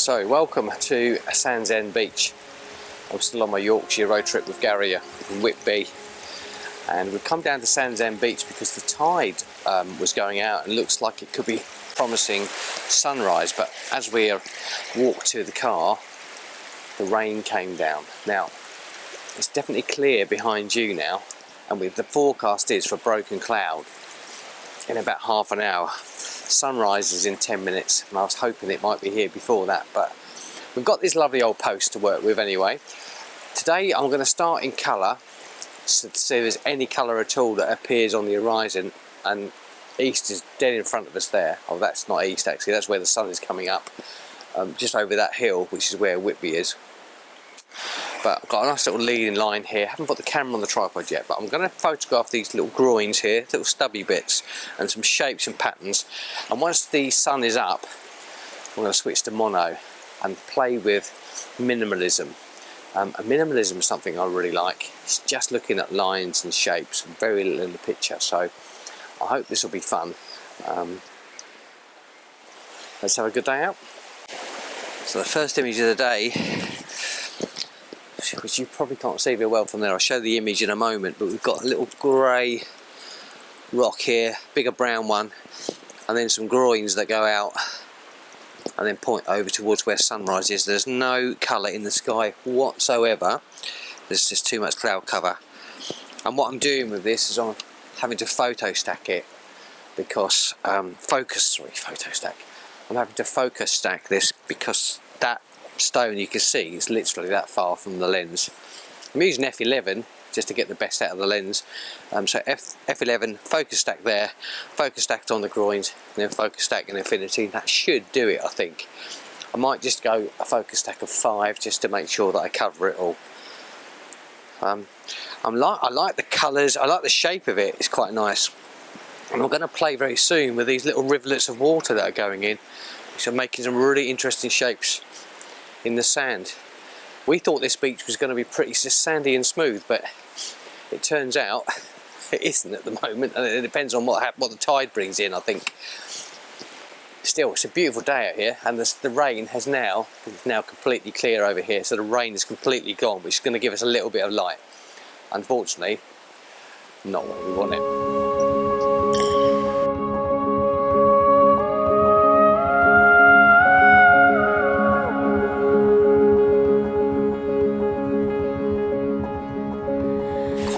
So welcome to Sandsend Beach. I'm still on my Yorkshire road trip with Gary in Whitby, and we've come down to Sandsend Beach because the tide was going out and it looks like it could be promising sunrise, but as we walked to the car the rain came down. Now it's definitely clear behind you now, and the forecast is for broken cloud in about half an hour. Sunrise is in 10 minutes and I was hoping it might be here before that, but we've got this lovely old post to work with anyway. Today I'm going to start in colour, so to see if there's any colour at all that appears on the horizon, and east is dead in front of us there. Oh, that's not east actually, that's where the sun is coming up, just over that hill, which is where Whitby is. But I've got a nice little leading line here. I haven't got the camera on the tripod yet, but I'm going to photograph these little groins here, little stubby bits, and some shapes and patterns. And once the sun is up, I'm going to switch to mono and play with minimalism. And minimalism is something I really like. It's just looking at lines and shapes, and very little in the picture. So I hope this will be fun. Let's have a good day out. So the first image of the day, which you probably can't see very well from there, I'll show the image in a moment, but we've got a little grey rock here, bigger brown one, and then some groins that go out and then point over towards where sunrise is. There's no colour in the sky whatsoever, there's just too much cloud cover. And what I'm doing with this is I'm having to photo stack it, because I'm having to focus stack this because that stone you can see is literally that far from the lens. I'm using f11 just to get the best out of the lens, so f11, focus stack there, focus stacked on the groins, and then focus stack in infinity. That should do it, I think. I might just go a focus stack of 5 just to make sure that I cover it all. I like the colours, I like the shape of it, it's quite nice. And I'm going to play very soon with these little rivulets of water that are going in, which are making some really interesting shapes in the sand. We thought this beach was going to be pretty just sandy and smooth, but it turns out it isn't at the moment, and it depends on what the tide brings in, I think. Still, it's a beautiful day out here, and the rain is now completely clear over here, so the rain is completely gone, which is going to give us a little bit of light. Unfortunately, not what we wanted.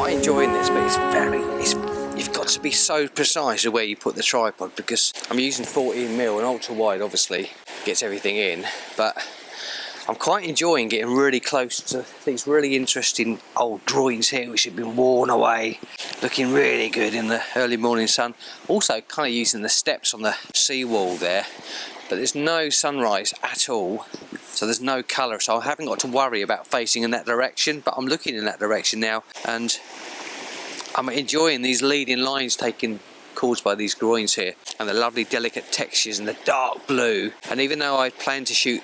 Enjoying this, but you've got to be so precise with where you put the tripod, because I'm using 14mm and ultra wide obviously gets everything in, but I'm quite enjoying getting really close to these really interesting old drawings here which have been worn away, looking really good in the early morning sun. Also kind of using the steps on the seawall there, but there's no sunrise at all, so there's no colour, so I haven't got to worry about facing in that direction, but I'm looking in that direction now, and I'm enjoying these leading lines taken caused by these groins here, and the lovely delicate textures and the dark blue. And even though I plan to shoot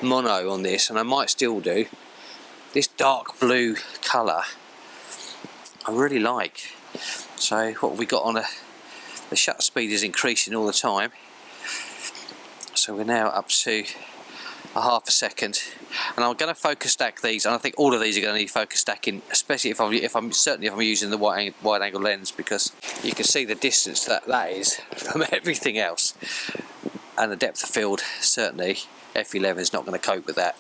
mono on this, and I might still do, this dark blue colour I really like. So what have we got on the shutter speed is increasing all the time, so we're now up to a half a second, and I'm going to focus stack these, and I think all of these are going to need focus stacking, especially if I'm using the wide angle lens, because you can see the distance that is from everything else, and the depth of field certainly f11 is not going to cope with that.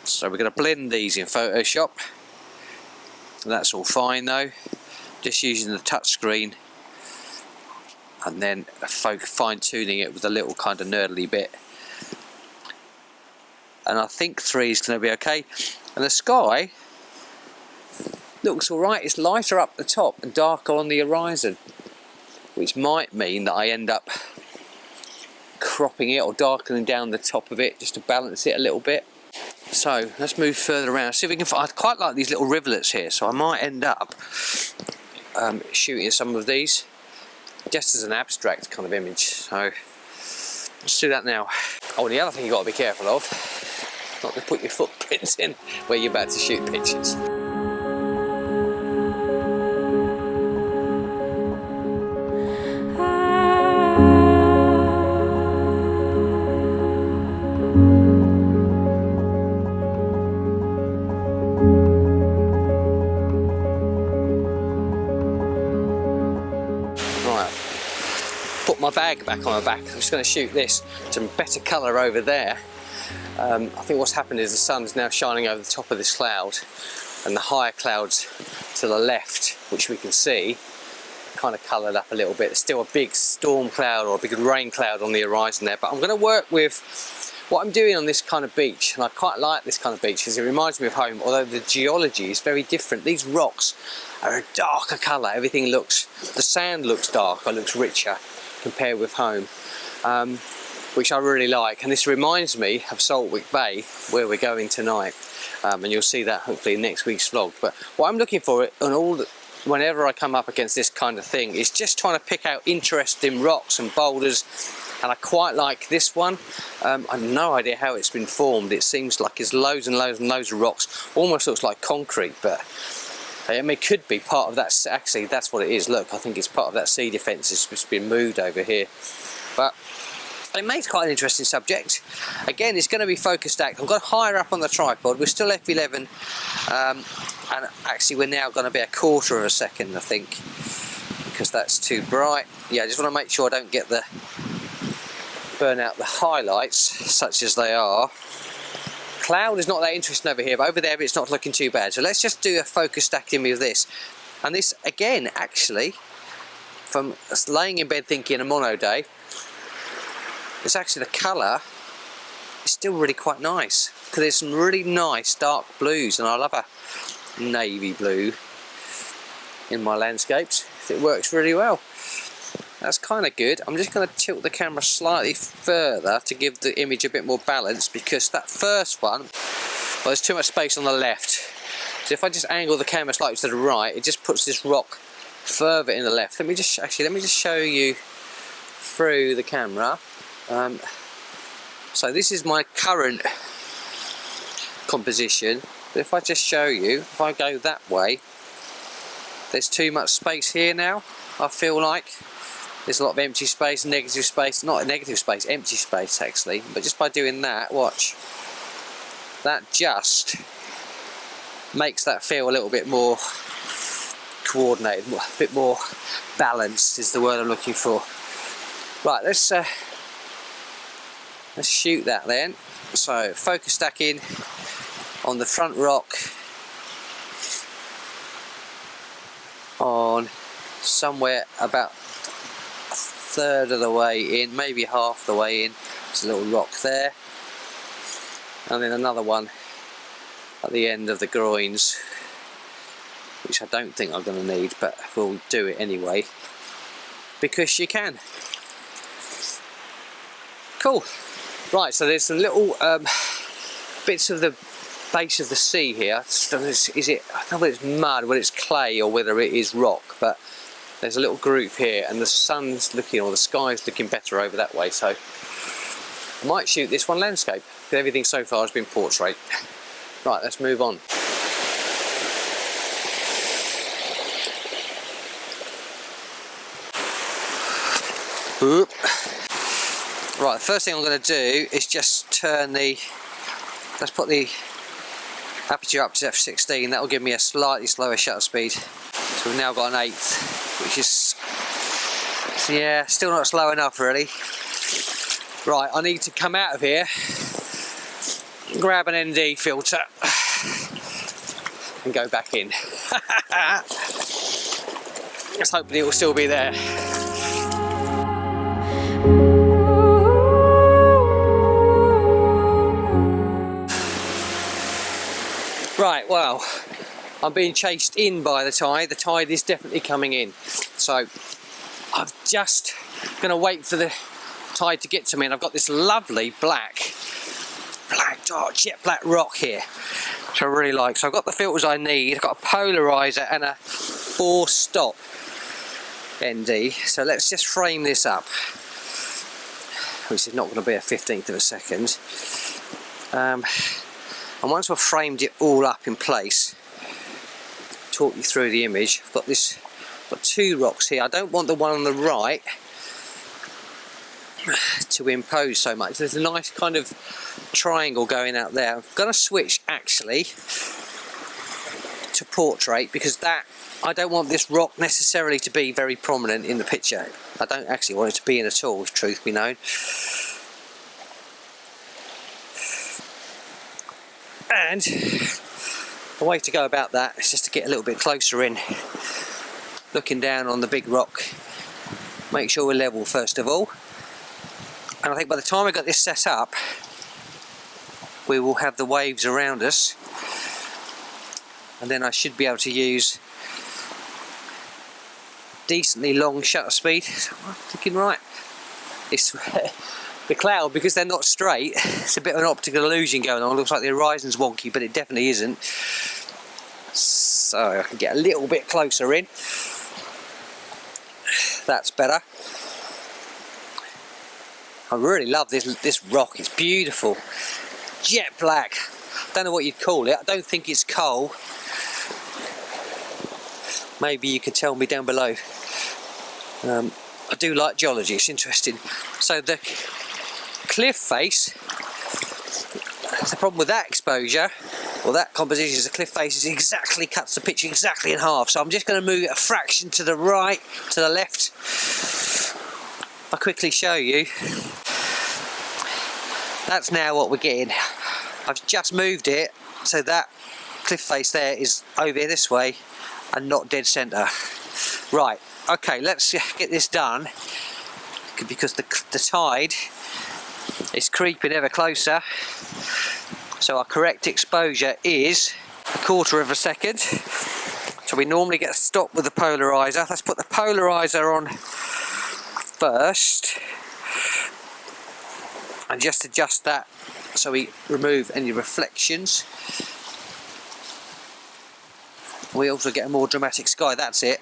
So we're going to blend these in Photoshop, and that's all fine though, just using the touch screen and then fine tuning it with a little kind of nerdly bit. And I think 3 is going to be okay. And the sky looks alright, it's lighter up the top and darker on the horizon, which might mean that I end up cropping it or darkening down the top of it just to balance it a little bit. So let's move further around, see if we can find. I quite like these little rivulets here, so I might end up shooting some of these just as an abstract kind of image. So let's do that now. Oh, and the other thing you've got to be careful of, not to put your footprints in where you're about to shoot pictures. bag back on my back. I'm just going to shoot this some better colour over there. I think what's happened is the sun's now shining over the top of this cloud, and the higher clouds to the left, which we can see, kind of coloured up a little bit. There's still a big storm cloud or a big rain cloud on the horizon there, but I'm going to work with what I'm doing on this kind of beach, and I quite like this kind of beach because it reminds me of home, although the geology is very different. These rocks are a darker colour, everything looks, the sand looks darker, looks richer compared with home, which I really like. And this reminds me of Saltwick Bay, where we're going tonight, and you'll see that hopefully in next week's vlog. But what I'm looking for on all the, whenever I come up against this kind of thing, is just trying to pick out interesting rocks and boulders, and I quite like this one. I have no idea how it's been formed. It seems like there's loads and loads and loads of rocks, almost looks like concrete, but I mean, it could be part of that. Actually, that's what it is. Look, I think it's part of that sea defence. It's just been moved over here, but it makes quite an interesting subject. Again, it's going to be focus stacked. I've got higher up on the tripod. We're still f11, and actually we're now going to be a quarter of a second, I think, because that's too bright. Yeah, I just want to make sure I don't get the burn out the highlights, such as they are. Cloud is not that interesting over here, but over there it's not looking too bad. So let's just do a focus stacking with this. And this, again, actually, from laying in bed thinking a mono day, it's actually the colour is still really quite nice, because there's some really nice dark blues, and I love a navy blue in my landscapes. It works really well. That's kind of good. I'm just going to tilt the camera slightly further to give the image a bit more balance, because that first one, well, there's too much space on the left. So if I just angle the camera slightly to the right, it just puts this rock further in the left. Let me just show you through the camera. So this is my current composition, but if I just show you, if I go that way, there's too much space here now. I feel like there's a lot of empty space, negative space, not negative space, empty space actually. But just by doing that, watch, that just makes that feel a little bit more coordinated, a bit more balanced is the word I'm looking for. Right, let's shoot that then. So focus stacking on the front rock, on somewhere about a third of the way in, maybe half the way in. There's a little rock there, and then another one at the end of the groins, which I don't think I'm going to need, but we'll do it anyway because you can. Cool. Right, so there's some little bits of the base of the sea here. Is it, I don't know whether it's mud, whether it's clay, or whether it is rock, but there's a little group here, and the sun's looking, or the sky's looking better over that way, so I might shoot this one landscape, because everything so far has been portrait. Right, let's move on. Oop. Right, the first thing I'm going to do is just turn the, let's put the aperture up to f16. That will give me a slightly slower shutter speed. So we've now got an 1/8, which is, yeah, still not slow enough really. Right, I need to come out of here, grab an ND filter and go back in. Let's hopefully it will still be there. Right, well, I'm being chased in by the tide. The tide is definitely coming in. So I'm just going to wait for the tide to get to me, and I've got this lovely black dark jet black rock here, which I really like. So I've got the filters I need. I've got a polarizer and a 4-stop ND. So let's just frame this up, which is not going to be a 15th of a second. And once I've framed it all up in place, talk you through the image. I've got this, got 2 rocks here. I don't want the one on the right to impose so much. There's a nice kind of triangle going out there. I'm going to switch actually to portrait, because that, I don't want this rock necessarily to be very prominent in the picture. I don't actually want it to be in at all, if truth be known. And the way to go about that is just to get a little bit closer in, looking down on the big rock. Make sure we're level first of all. And I think by the time I got this set up, we will have the waves around us, and then I should be able to use decently long shutter speed. I'm thinking right. It's the cloud, because they're not straight, it's a bit of an optical illusion going on. It looks like the horizon's wonky, but it definitely isn't. So I can get a little bit closer in. That's better. I really love this rock. It's beautiful. Jet black. Don't know what you'd call it. I don't think it's coal. Maybe you could tell me down below. I do like geology, it's interesting. So the cliff face, the problem with that exposure, or that composition, is the cliff face exactly cuts the picture exactly in half. So I'm just going to move it a fraction to the right, to the left. I'll quickly show you. That's now what we're getting. I've just moved it so that cliff face there is over this way and not dead centre. Right, okay, let's get this done, because the tide is creeping ever closer. So our correct exposure is 1/4 of a second. So we normally get a stop with the polarizer. Let's put the polarizer on first and just adjust that so we remove any reflections. We also get a more dramatic sky. That's it.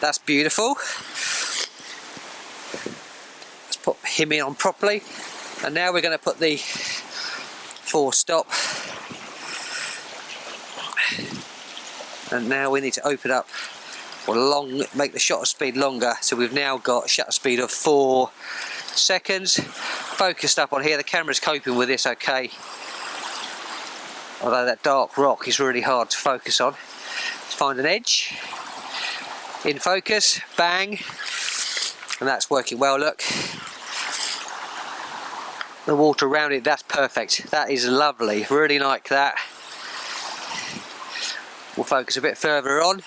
That's beautiful. Let's put him in on properly. And now we're going to put the 4-stop. And now we need to open up, or make the shutter speed longer. So we've now got shutter speed of 4 seconds. Focused up on here. The camera's coping with this okay. Although that dark rock is really hard to focus on. Let's find an edge. In focus, bang. And that's working well, look. The water around it, that's perfect. That is lovely, really like that. We'll focus a bit further on.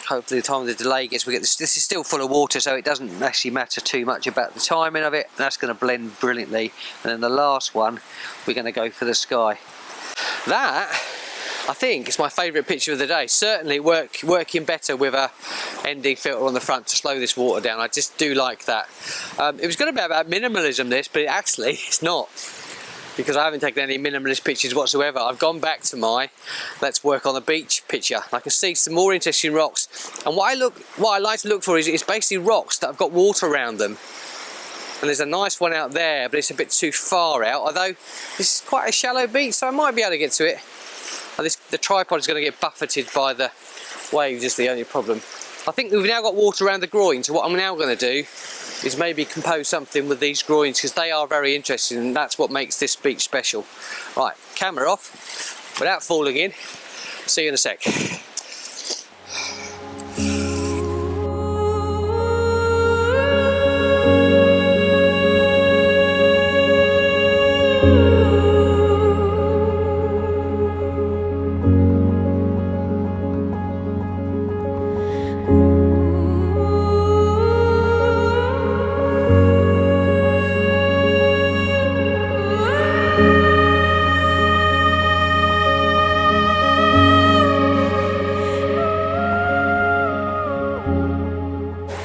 Hopefully the time of the delay gets, this is still full of water, so it doesn't actually matter too much about the timing of it. That's going to blend brilliantly. And then the last one, we're going to go for the sky. That, I think, is my favourite picture of the day. Certainly working better with a ND filter on the front to slow this water down. I just do like that. It was going to be about minimalism, this, but actually it's not, because I haven't taken any minimalist pictures whatsoever. I've gone back to my let's work on the beach picture. I can see some more interesting rocks, and what I like to look for is basically rocks that have got water around them. And there's a nice one out there, but it's a bit too far out, although this is quite a shallow beach, so I might be able to get to it. And the tripod is going to get buffeted by the waves, is the only problem. I think we've now got water around the groin, so what I'm now going to do is maybe compose something with these groins, because they are very interesting, and that's what makes this beach special. Right, camera off, without falling in. See you in a sec.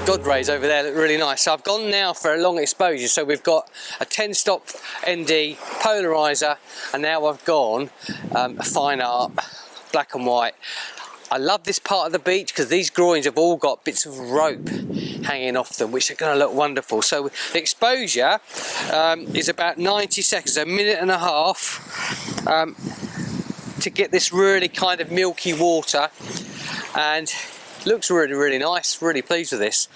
God rays over there look really nice. So I've gone now for a long exposure, so we've got a 10-stop ND polarizer, and now I've gone a fine art black and white. I love this part of the beach because these groins have all got bits of rope hanging off them, which are going to look wonderful. So the exposure is about 90 seconds, a minute and a half, to get this really kind of milky water, and looks really, really nice. Really pleased with this.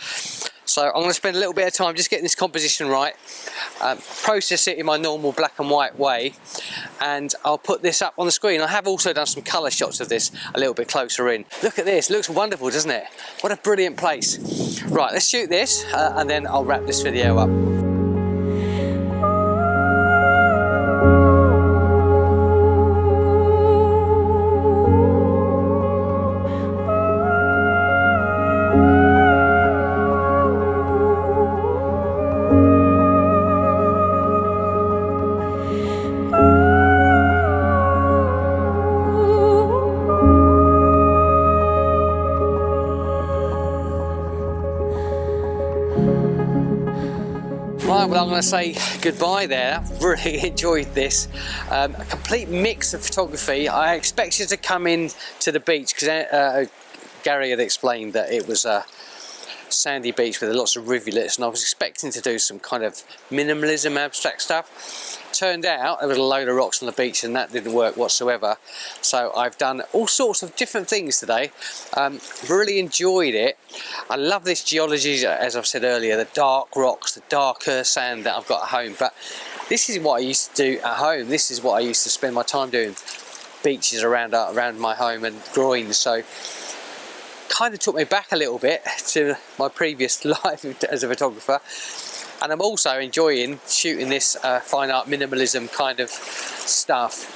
So I'm going to spend a little bit of time just getting this composition right, process it in my normal black and white way, and I'll put this up on the screen. I have also done some colour shots of this a little bit closer in. Look at this, looks wonderful, doesn't it? What a brilliant place. Right, let's shoot this and then I'll wrap this video up. Right, well, I'm going to say goodbye there. I've really enjoyed this. A complete mix of photography. I expected to come in to the beach because Gary had explained that it was a sandy beach with lots of rivulets, and I was expecting to do some kind of minimalism abstract stuff. Turned out there was a load of rocks on the beach and that didn't work whatsoever. So I've done all sorts of different things today. Really enjoyed it. I love this geology, as I've said earlier, the dark rocks, the darker sand that I've got at home. But this is what I used to do at home. This is what I used to spend my time doing. Beaches around my home and groins. So kind of took me back a little bit to my previous life as a photographer. And I'm also enjoying shooting this fine art minimalism kind of stuff.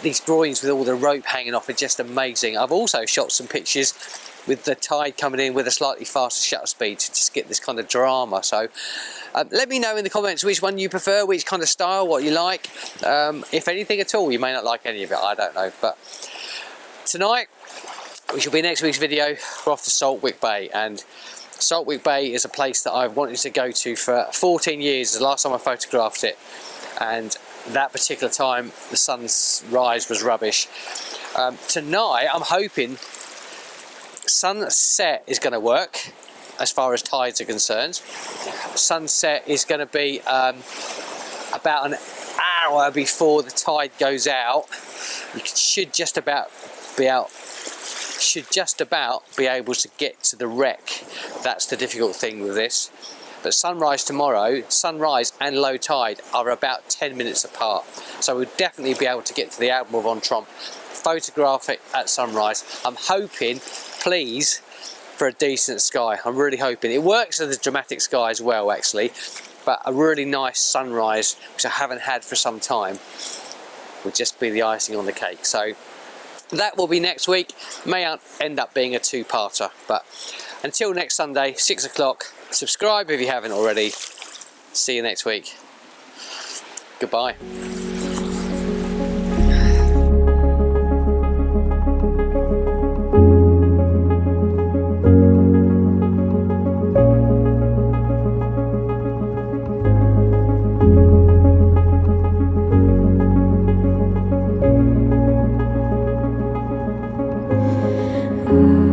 These groins with all the rope hanging off are just amazing. I've also shot some pictures with the tide coming in with a slightly faster shutter speed to just get this kind of drama. So let me know in the comments which one you prefer, which kind of style, what you like. If anything at all, you may not like any of it, I don't know. But tonight, which will be next week's video, we're off to Saltwick Bay. And Saltwick Bay is a place that I've wanted to go to for 14 years. The last time I photographed it, and that particular time the sunrise was rubbish. Tonight I'm hoping sunset is going to work as far as tides are concerned. Sunset is going to be about an hour before the tide goes out. You should just about be able to get to the wreck. That's the difficult thing with this. But sunrise tomorrow, sunrise and low tide are about 10 minutes apart. So we'll definitely be able to get to the Admiral von Tromp, photograph it at sunrise. I'm hoping, please, for a decent sky. I'm really hoping. It works as a dramatic sky as well, actually. But a really nice sunrise, which I haven't had for some time, would just be the icing on the cake. So that will be next week. May end up being a two-parter, but until next Sunday, 6 o'clock, subscribe if you haven't already. See you next week. Goodbye. Ooh.